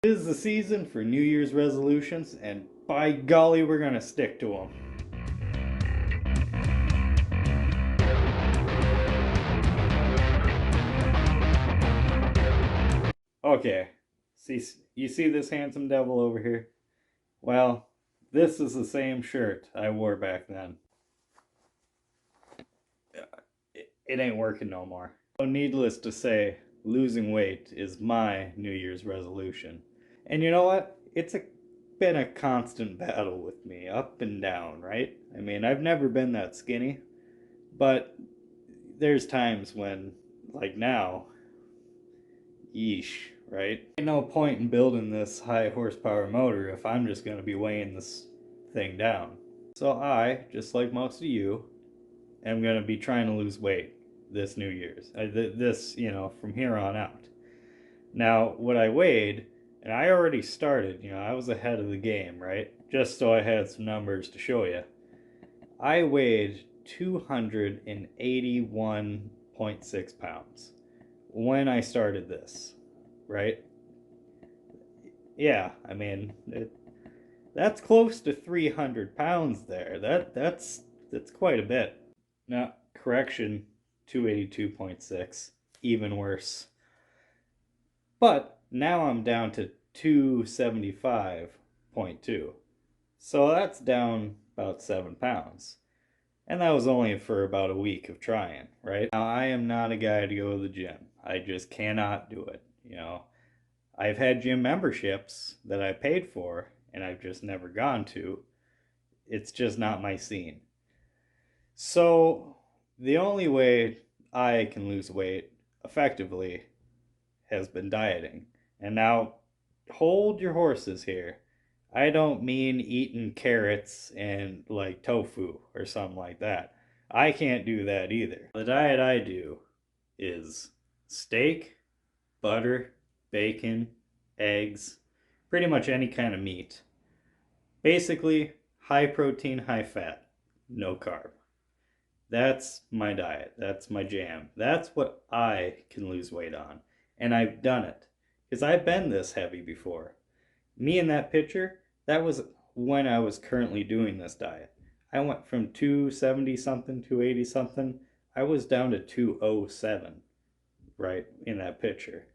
It is the season for New Year's resolutions, and by golly, we're gonna stick to them. Okay, you see this handsome devil over here? Well, this is the same shirt I wore back then. It ain't working no more. So needless to say, losing weight is my New Year's resolution. And you know what? Been a constant battle with me, up and down, right? I mean, I've never been that skinny, but there's times when, like now, yeesh, right? Ain't no point in building this high horsepower motor if I'm just going to be weighing this thing down. So I, just like most of you, am going to be trying to lose weight this New Year's. From here on out. Now, what I weighed, and I already started, I was ahead of the game, right? Just so I had some numbers to show you. I weighed 281.6 pounds when I started this, right? Yeah, I mean, that's close to 300 pounds there. That's quite a bit. Now, correction, 282.6, even worse. But now I'm down to 275.2. So that's down about 7 pounds. And that was only for about a week of trying, right? Now, I am not a guy to go to the gym. I just cannot do it, I've had gym memberships that I paid for and I've just never gone to. It's just not my scene. So, the only way I can lose weight effectively has been dieting. And now, hold your horses here. I don't mean eating carrots and like tofu or something like that. I can't do that either. The diet I do is steak, butter, bacon, eggs, pretty much any kind of meat. Basically, high protein, high fat, no carb. That's my diet. That's my jam. That's what I can lose weight on. And I've done it. Because I've been this heavy before. Me in that picture, that was when I was currently doing this diet. I went from 270 something, 280 something. I was down to 207, right, in that picture.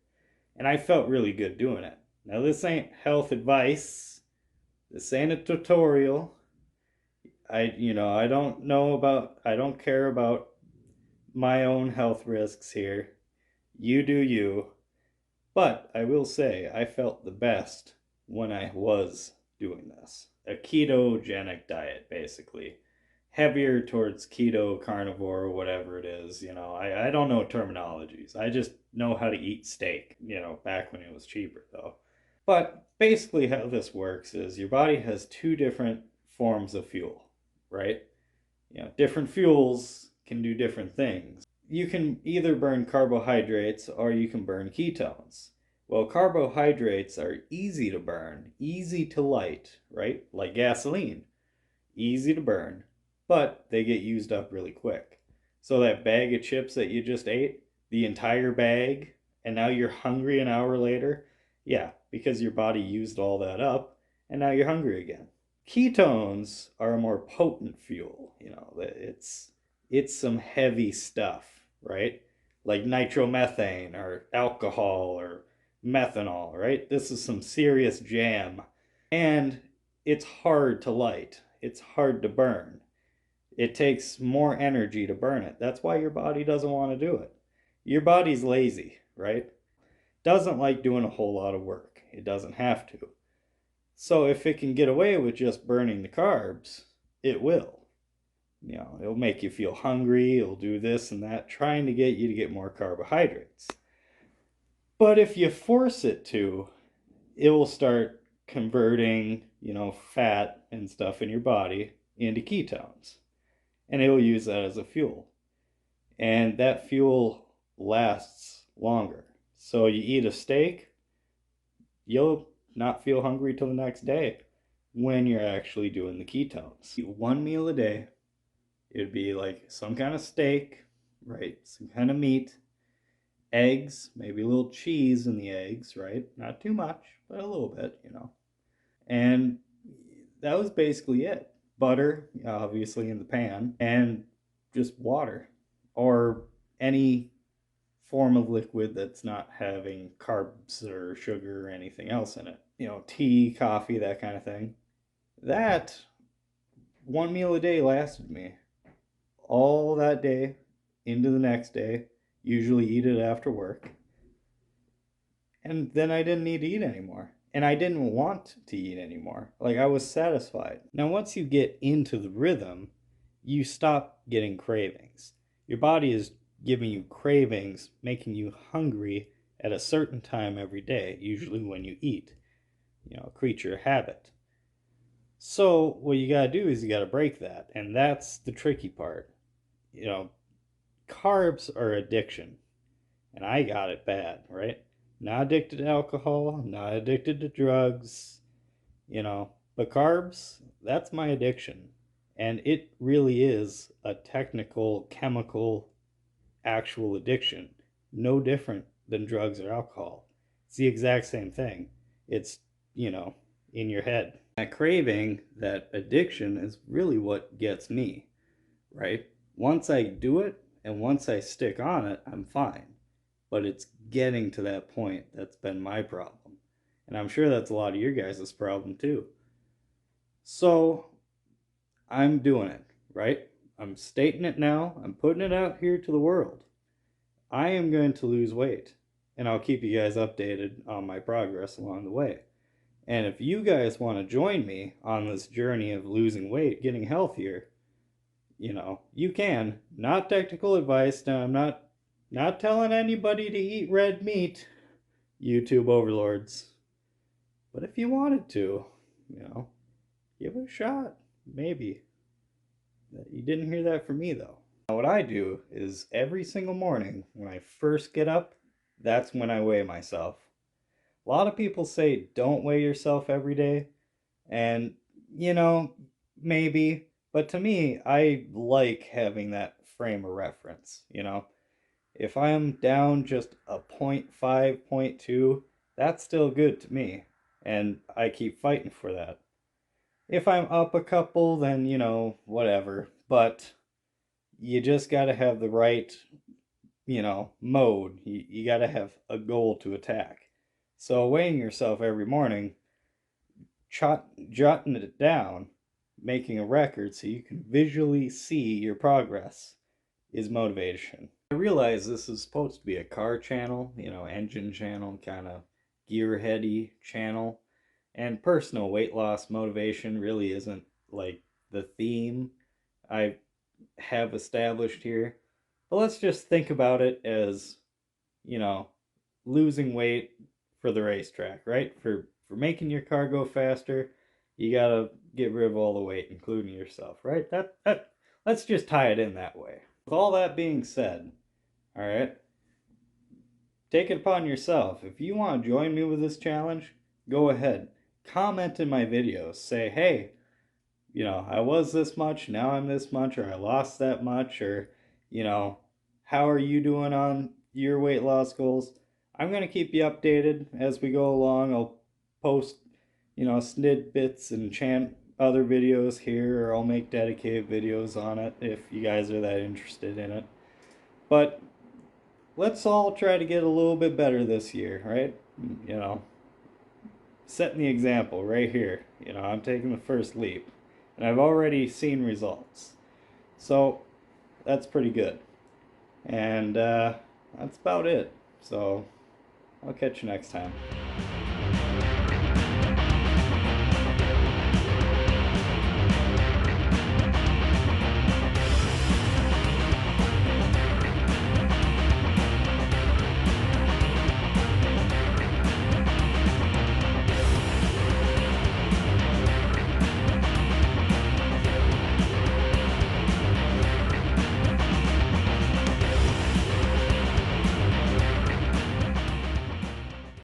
And I felt really good doing it. Now, this ain't health advice. This ain't a tutorial. I don't care about my own health risks here. You do you. But I will say, I felt the best when I was doing this. A ketogenic diet, basically. Heavier towards keto, carnivore, or whatever it is. I don't know terminologies. I just know how to eat steak, back when it was cheaper, though. But basically, how this works is your body has two different forms of fuel, right? Different fuels can do different things. You can either burn carbohydrates or you can burn ketones. Well, carbohydrates are easy to burn, easy to light, right? Like gasoline. Easy to burn, but they get used up really quick. So that bag of chips that you just ate, the entire bag, and now you're hungry an hour later, yeah, because your body used all that up, and now you're hungry again. Ketones are a more potent fuel. It's some heavy stuff, right? Like nitromethane or alcohol or methanol, right? This is some serious jam. And it's hard to light. It's hard to burn. It takes more energy to burn it. That's why your body doesn't want to do it. Your body's lazy, right? Doesn't like doing a whole lot of work. It doesn't have to. So if it can get away with just burning the carbs, it will. It'll make you feel hungry, it'll do this and that, trying to get you to get more carbohydrates. But if you force it to, it will start converting, fat and stuff in your body into ketones. And it will use that as a fuel. And that fuel lasts longer. So you eat a steak, you'll not feel hungry till the next day when you're actually doing the ketones. Eat one meal a day. It would be like some kind of steak, right? Some kind of meat. eggs, maybe a little cheese in the eggs, right? Not too much, but a little bit, you know. And that was basically it. Butter, obviously, in the pan, and just water or any form of liquid that's not having carbs or sugar or anything else in it. You know, tea, coffee, that kind of thing. That one meal a day lasted me all that day into the next day. Usually eat it after work. And then I didn't need to eat anymore. And I didn't want to eat anymore. Like I was satisfied. Now, once you get into the rhythm, you stop getting cravings. Your body is giving you cravings, making you hungry at a certain time every day, usually when you eat. You know, creature of habit. So, what you gotta do is you gotta break that. And that's the tricky part. You know, carbs are addiction. And I got it bad, right? Not addicted to alcohol, not addicted to drugs, you know, but carbs, that's my addiction. And it really is a technical, chemical, actual addiction. No different than drugs or alcohol. It's the exact same thing. It's, you know, in your head. That craving, that addiction is really what gets me, right? Once I do it and once I stick on it, I'm fine. But it's getting to that point that's been my problem. And I'm sure that's a lot of your guys' problem too. So I'm doing it, right? I'm stating it now. I'm putting it out here to the world. I am going to lose weight. And I'll keep you guys updated on my progress along the way. And if you guys want to join me on this journey of losing weight, getting healthier, you know, you can. Not technical advice. Now, I'm not telling anybody to eat red meat, YouTube overlords. But if you wanted to, you know, give it a shot. Maybe. You didn't hear that from me, though. Now, what I do is every single morning when I first get up, that's when I weigh myself. A lot of people say don't weigh yourself every day. And, you know, maybe. But to me, I like having that frame of reference, you know. If I'm down just a point 0.5, point 0.2, that's still good to me. And I keep fighting for that. If I'm up a couple, then, you know, whatever. But you just got to have the right, you know, mode. You got to have a goal to attack. So weighing yourself every morning, jotting it down, making a record so you can visually see your progress is motivation. I realize this is supposed to be a car channel, you know, engine channel, kind of gearheady channel. And personal weight loss motivation really isn't like the theme I have established here. But let's just think about it as, you know, losing weight for the racetrack, right? For making your car go faster, you gotta get rid of all the weight, including yourself, right? That let's just tie it in that way. With all that being said, all right, take it upon yourself. If you want to join me with this challenge, go ahead. Comment in my videos. Say, hey, you know, I was this much, now I'm this much, or I lost that much, or, you know, how are you doing on your weight loss goals? I'm going to keep you updated as we go along. I'll post, you know, snippets and other videos here, or I'll make dedicated videos on it if you guys are that interested in it. But let's all try to get a little bit better this year, right? You know, setting the example right here. You know, I'm taking the first leap, and I've already seen results. So that's pretty good. And that's about it. So I'll catch you next time.